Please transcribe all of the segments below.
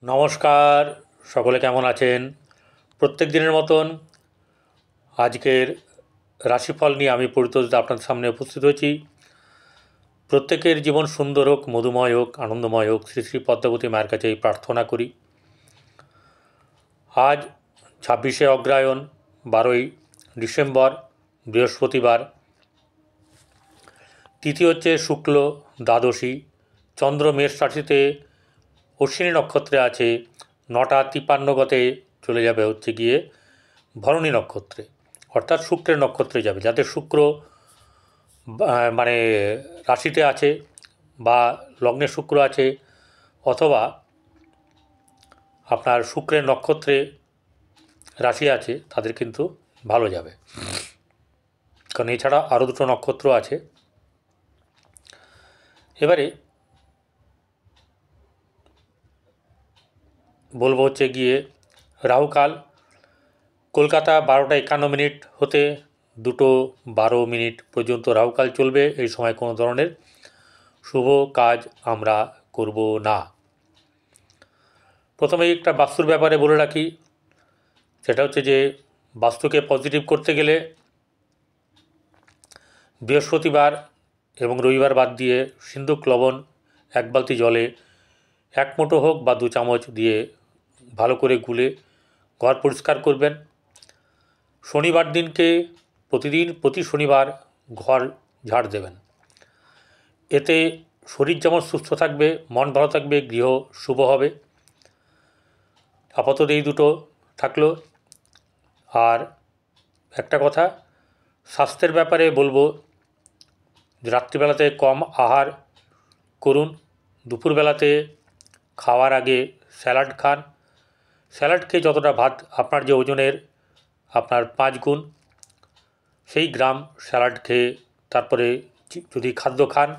নমস্কার, সকলে কেমন আছেন? প্রত্যেক দিনের মতন আজকের রাশিফল নিয়ে আমি পরিতোষ দা আপনাদের সামনে উপস্থিত হয়েছি। প্রত্যেকের জীবন সুন্দর হোক, মধুময় হোক, আনন্দময় হোক, শ্রী শ্রী পদ্মাবতী মায়ের কাছে এই প্রার্থনা করি। আজ 26শে অগ্রহায়ণ, 12ই ডিসেম্বর, বৃহস্পতিবার। তিথি হচ্ছে শুক্ল দ্বাদশী। চন্দ্র মেষ রাশিতে অশ্বিনী নক্ষত্রে আছে, 9টা 53 গতে চলে যাবে হচ্ছে গিয়ে ভরণী নক্ষত্রে, অর্থাৎ শুক্রের নক্ষত্রে যাবে। যাদের শুক্র মানে রাশিতে আছে বা লগ্নে শুক্র আছে, অথবা আপনার শুক্রের নক্ষত্রে রাশি আছে, তাদের কিন্তু ভালো যাবে। কারণ এছাড়া আরও দুটো নক্ষত্র আছে। এবারে বলবো হচ্ছে গিয়ে রাহুকাল কলকাতা 12টা 51 হতে 2:12 পর্যন্ত রাহুকাল চলবে। এই সময় কোনো ধরনের শুভ কাজ আমরা করব না। প্রথমেই একটা বাস্তুর ব্যাপারে বলে রাখি, সেটা হচ্ছে যে বাস্তুকে পজিটিভ করতে গেলে বৃহস্পতিবার এবং রবিবার বাদ দিয়ে সিন্দুক লবণ 1 বালতি জলে 1 মুঠো হোক বা 2 চামচ দিয়ে ভালো করে গুলে ঘর পরিষ্কার করবেন। শনিবার দিনকে প্রতি শনিবার ঘর ঝাড় দেবেন। এতে শরীর যেমন সুস্থ থাকবে, মন ভালো থাকবে, গৃহ শুভ হবে। আপাতত এই দুটো থাকলো। আর একটা কথা, স্বাস্থ্যের ব্যাপারে বলবো, রাত্রিবেলাতে কম আহার করুন। দুপুরবেলাতে খাওয়ার আগে স্যালাড খান। স্যালাড খেয়ে যতটা ভাত, আপনার যে ওজনের আপনার 5 গুণ, সেই গ্রাম স্যালাড খেয়ে তারপরে যদি খাদ্য খান,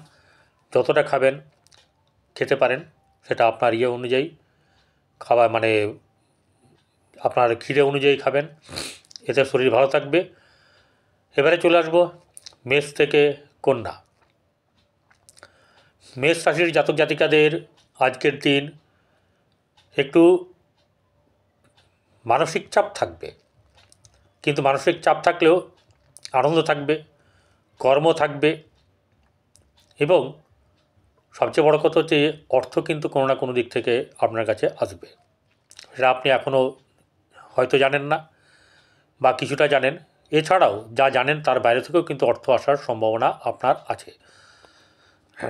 যতটা খাবেন খেতে পারেন, সেটা আপনার অনুযায়ী খাবার, মানে আপনার খিদে অনুযায়ী খাবেন, এতে শরীর ভালো থাকবে। এবারে চলে আসবো মেষ থেকে কন্যা। মেষ রাশির জাতক জাতিকাদের আজকের দিন একটু মানসিক চাপ থাকবে, কিন্তু মানসিক চাপ থাকলেও আনন্দ থাকবে, কর্ম থাকবে, এবং সবচেয়ে বড় কথা হচ্ছে অর্থ কিন্তু কোনো না কোনো দিক থেকে আপনার কাছে আসবে। সেটা আপনি এখনও হয়তো জানেন না বা কিছুটা জানেন, এছাড়াও যা জানেন তার বাইরে থেকেও কিন্তু অর্থ আসার সম্ভাবনা আপনার আছে।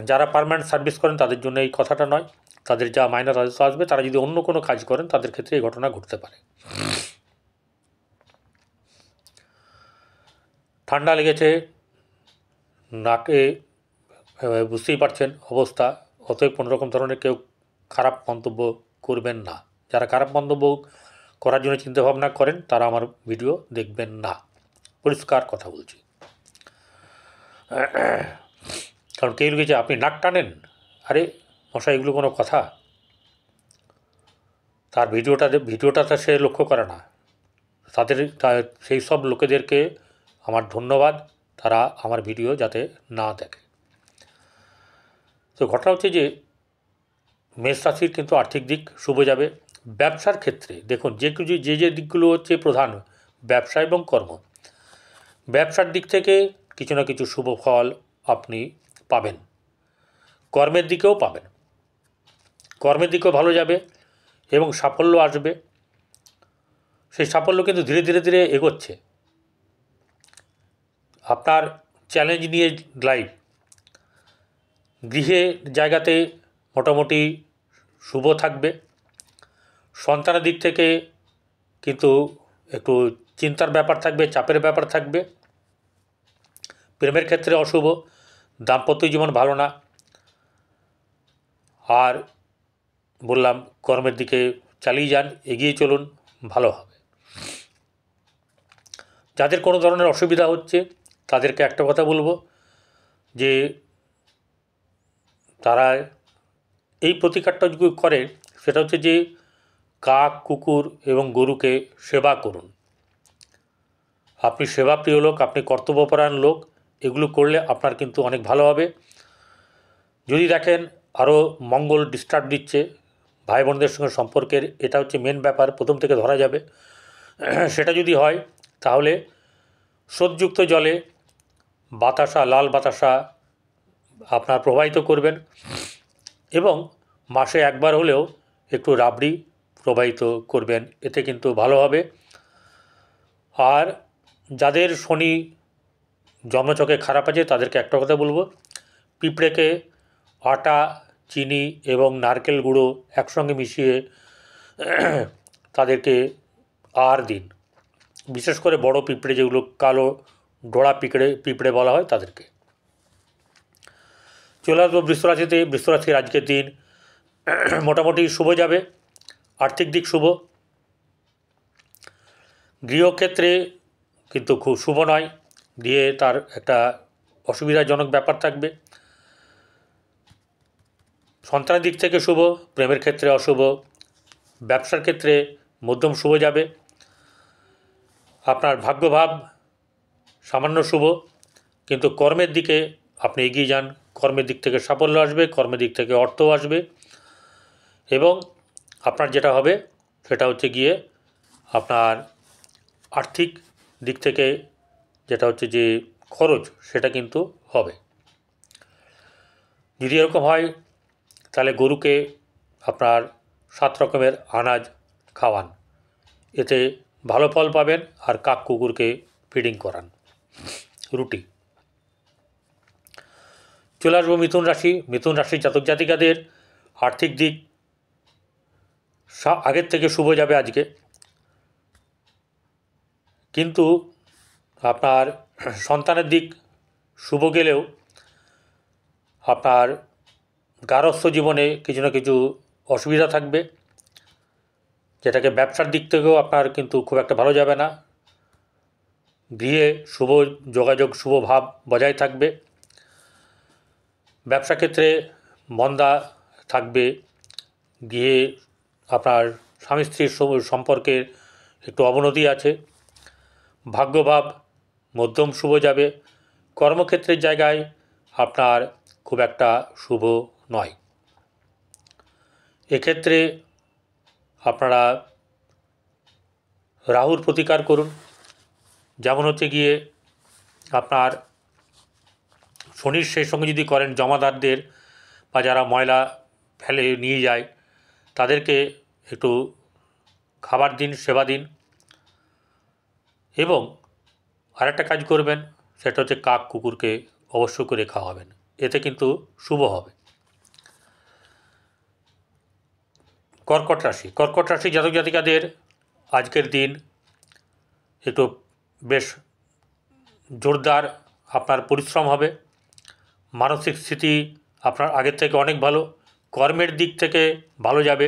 যারা পার্মানেন্ট সার্ভিস করেন তাদের জন্য এই কথাটা নয়, তাদের যা মাইনে তাদের তো আসবে। তারা যদি অন্য কোনো কাজ করেন তাদের ক্ষেত্রে এই ঘটনা ঘটতে পারে। ঠান্ডা লেগেছে, নাকে বুঝতেই পারছেন অবস্থা, অতএব কোনোরকম ধরনের কেউ খারাপ মন্তব্য করবেন না। যারা খারাপ মন্তব্য করার জন্য চিন্তাভাবনা করেন তারা আমার ভিডিও দেখবেন না, পরিষ্কার কথা বলছি। কারণ কেউ লিখেছে আপনি নাক টানেন, আরে মশাই এগুলো কোনো কথা? তার ভিডিওটা সে লক্ষ্য করে না। সেই সব লোকেদেরকে আমার ধন্যবাদ, তারা আমার ভিডিও যাতে না দেখে। তো ঘটনা হচ্ছে যে মেষ রাশির কিন্তু আর্থিক দিক শুভ যাবে। ব্যবসার ক্ষেত্রে দেখুন, যে দিকগুলো হচ্ছে প্রধান, ব্যবসা এবং কর্ম। ব্যবসার দিক থেকে কিছু না কিছু শুভ ফল আপনি পাবেন, কর্মের দিকেও পাবেন। কর্মের দিকেও ভালো যাবে এবং সাফল্য আসবে। সেই সাফল্য কিন্তু ধীরে ধীরে ধীরে এগোচ্ছে। আপনার চ্যালেঞ্জ নিয়ে লাইফ, গৃহে জায়গাতে মোটামুটি শুভ থাকবে। সন্তানের দিক থেকে কিন্তু একটু চিন্তার ব্যাপার থাকবে, চাপের ব্যাপার থাকবে। প্রেমের ক্ষেত্রে অশুভ, দাম্পত্য জীবন ভালো না। আর বললাম কর্মের দিকে চালিয়ে যান, এগিয়ে চলুন, ভালো হবে। যাদের কোনো ধরনের অসুবিধা হচ্ছে তাদেরকে একটা কথা বলবো যে তারা এই প্রতিকারটা যদি করে, সেটা হচ্ছে যে কাক, কুকুর এবং গরুকে সেবা করুন। আপনি সেবাপ্রিয় লোক, আপনি কর্তব্যপরায়ণ লোক, এগুলো করলে আপনার কিন্তু অনেক ভালো হবে। যদি দেখেন আরও মঙ্গল ডিস্টার্ব দিচ্ছে, ভাই বোনদের সঙ্গে সম্পর্কের এটা হচ্ছে মেন ব্যাপার, প্রথম থেকে ধরা যাবে। সেটা যদি হয় তাহলে স্রোতযুক্ত জলে বাতাসা, লাল বাতাসা আপনার প্রবাহিত করবেন এবং মাসে একবার হলেও একটু রাবড়ি প্রবাহিত করবেন, এতে কিন্তু ভালো হবে। আর যাদের শনি জন্মছকে খারাপ আছে তাদেরকে একটা কথা বলবো, পিঁপড়েকে আটা, চিনি এবং নারকেল গুঁড়ো একসঙ্গে মিশিয়ে তাদেরকে আহার দিন। বিশেষ করে বড় পিঁপড়ে, যেগুলো কালো ডোরা পিঁপড়ে বলা হয় তাদেরকে। চলে আসবো বৃষরাশিতে। বৃষরাশির আজকের দিন মোটামুটি শুভ যাবে, আর্থিক দিক শুভ, গৃহক্ষেত্রে কিন্তু খুব শুভ নয়, দিয়ে তার একটা অসুবিধাজনক ব্যাপার থাকবে। সন্তানের দিক থেকে শুভ, প্রেমের ক্ষেত্রে অশুভ, ব্যবসার ক্ষেত্রে মধ্যম শুভ যাবে। আপনার ভাগ্যভাব সামান্য শুভ, কিন্তু কর্মের দিকে আপনি এগিয়ে যান, কর্মের দিক থেকে সাফল্য আসবে, কর্মের দিক থেকে অর্থও আসবে এবং আপনার যেটা হবে সেটা হচ্ছে গিয়ে আপনার আর্থিক দিক থেকে যেটা হচ্ছে যে খরচ সেটা কিন্তু হবে। যদি এরকম হয় তাহলে গরুকে আপনার 7 রকমের আনাজ খাওয়ান, এতে ভালো ফল পাবেন। আর কাক কুকুরকে ফিডিং করান রুটি। চলে আসবো মিথুন রাশি। মিথুন রাশির জাতক জাতিকাদের আর্থিক দিক আগের থেকে শুভ যাবে আজকে, কিন্তু আপনার সন্তানের দিক শুভ গেলেও আপনার গারস্থ জীবনে কিছু না কিছু অসুবিধা থাকবে, যেটাকে ব্যবসার দিক থেকেও আপনার কিন্তু খুব একটা ভালো যাবে না। গৃহে শুভ যোগাযোগ, শুভ ভাব বজায় থাকবে। ব্যবসা ক্ষেত্রে মন্দা থাকবে। গৃহে আপনার স্বামী স্ত্রীর সম্পর্কের একটু অবনতি আছে। ভাগ্যভাব মধ্যম শুভ যাবে। কর্মক্ষেত্রের জায়গায় আপনার খুব একটা শুভ নয়। এক্ষেত্রে আপনারা রাহুর প্রতিকার করুন, যেমন হচ্ছে গিয়ে আপনার শনির সেই সঙ্গে যদি করেন, জমাদারদের বা যারা ময়লা ফেলে নিয়ে যায় তাদেরকে একটু খাবার দিন, সেবা দিন এবং আরেকটা কাজ করবেন, সেটা হচ্ছে কাক কুকুরকে অবশ্য করে খাওয়াবেন, এতে কিন্তু শুভ হবে। কর্কট রাশি। কর্কট রাশি জাতক জাতিকাদের আজকের দিন একটু বেশ জোরদার আপনার পরিশ্রম হবে। মানসিক স্থিতি আপনার আগের থেকে অনেক ভালো। কর্মের দিক থেকে ভালো যাবে।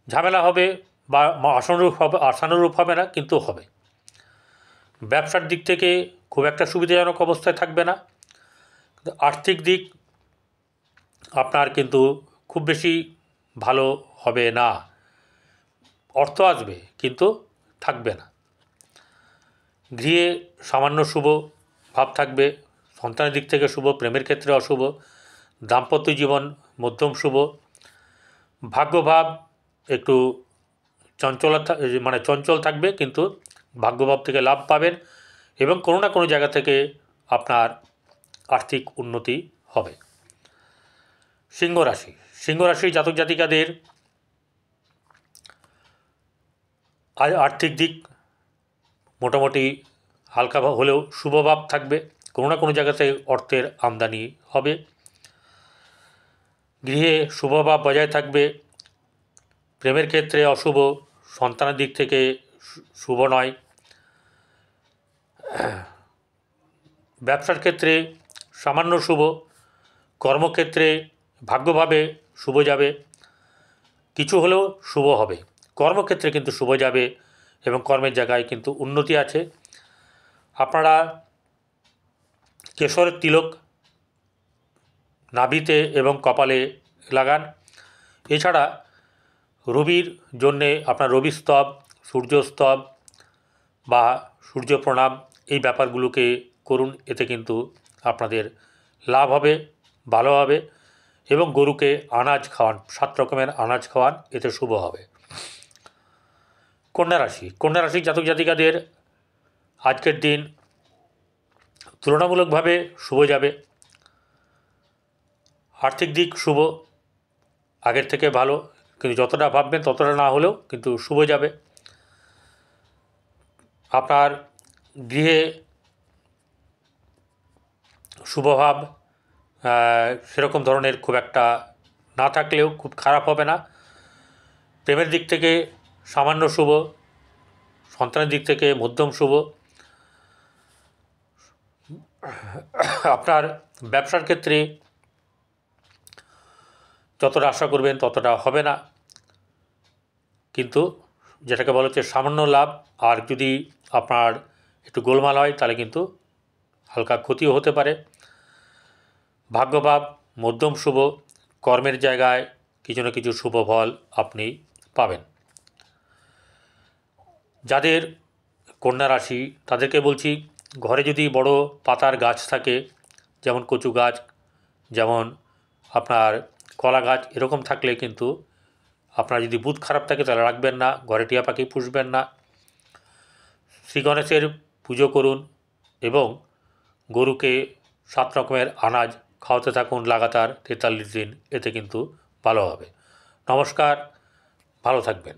ঝামেলা হবে বা আশানুরূপ হবে না, কিন্তু হবে। ব্যবসার দিক থেকে খুব একটা সুবিধাজনক অবস্থায় থাকবে না। আর্থিক দিক আপনার কিন্তু খুব বেশি ভালো হবে না। অর্থ আসবে কিন্তু থাকবে না। গৃহে সামান্য শুভ ভাব থাকবে। সন্তানের দিক থেকে শুভ, প্রেমের ক্ষেত্রে অশুভ। দাম্পত্য জীবন মধ্যম শুভ। ভাগ্যভাব একটু চঞ্চল থাকবে, কিন্তু ভাগ্যভাব থেকে লাভ পাবেন এবং কোনো না কোনো জায়গা থেকে আপনার আর্থিক উন্নতি হবে। সিংহ রাশি। সিংহ রাশির জাতক জাতিকাদের আর্থিক দিক মোটামুটি হালকা হলেও শুভভাব থাকবে। কোনো না কোনো জায়গাতে অর্থের আমদানি হবে। গৃহে শুভভাব বজায় থাকবে। প্রেমের ক্ষেত্রে অশুভ, সন্তানের দিক থেকে শুভ নয়। ব্যবসার ক্ষেত্রে সামান্য শুভ। কর্মক্ষেত্রে ভাগ্যভাবে শুভ যাবে, কিছু হলেও শুভ হবে। কর্মক্ষেত্রে কিন্তু শুভ যাবে এবং কর্মের জায়গায় কিন্তু উন্নতি আছে। আপনারা কেশরের তিলক নাভিতে এবং কপালে লাগান। এছাড়া রবির জন্যে আপনার রবি স্তব, সূর্য স্তব বা সূর্য প্রণাম এই ব্যাপারগুলোকে করুন, এতে কিন্তু আপনাদের লাভ হবে, ভালো হবে এবং গরুকে আনাজ খাওয়ান, 7 রকমের আনাজ খাওয়ান, এতে শুভ হবে। কন্যা রাশি জাতক জাতিকাদের আজকের দিন তুলনামূলকভাবে শুভ যাবে। আর্থিক দিক শুভ, আগের থেকে ভালো, কিন্তু যতটা ভাববেন ততটা না হলেও কিন্তু শুভ যাবে। আপনার গৃহে শুভভাব সেরকম ধরনের খুব একটা না থাকলেও খুব খারাপ হবে না। প্রেমের দিক থেকে সামান্য শুভ, সন্তানের দিক থেকে মধ্যম শুভ। আপনার ব্যবসার ক্ষেত্রে যতটা আশা করবেন ততটা হবে না, কিন্তু যেটাকে বলা হচ্ছে সামান্য লাভ। আর যদি আপনার একটু গোলমাল হয় তাহলে কিন্তু হালকা ক্ষতিও হতে পারে। ভাগ্যভাব মধ্যম শুভ, কর্মের জায়গায় কিছু না কিছু শুভ ফল আপনি পাবেন। যাদের কন্যা রাশি তাদেরকে বলছি, ঘরে যদি বড় পাতার গাছ থাকে, যেমন কচু গাছ, যেমন আপনার কলা গাছ, এরকম থাকলে কিন্তু আপনার যদি বুধ খারাপ থাকে তাহলে রাখবেন না, ঘরে টিয়া পাখি পুষবেন না। শ্রী গণেশের পুজো করুন এবং গরুকে 7 রকমের আনাজ খাওয়াতে থাকুন লাগাতার 43 দিন, এতে কিন্তু ভালো হবে। নমস্কার, ভালো থাকবেন।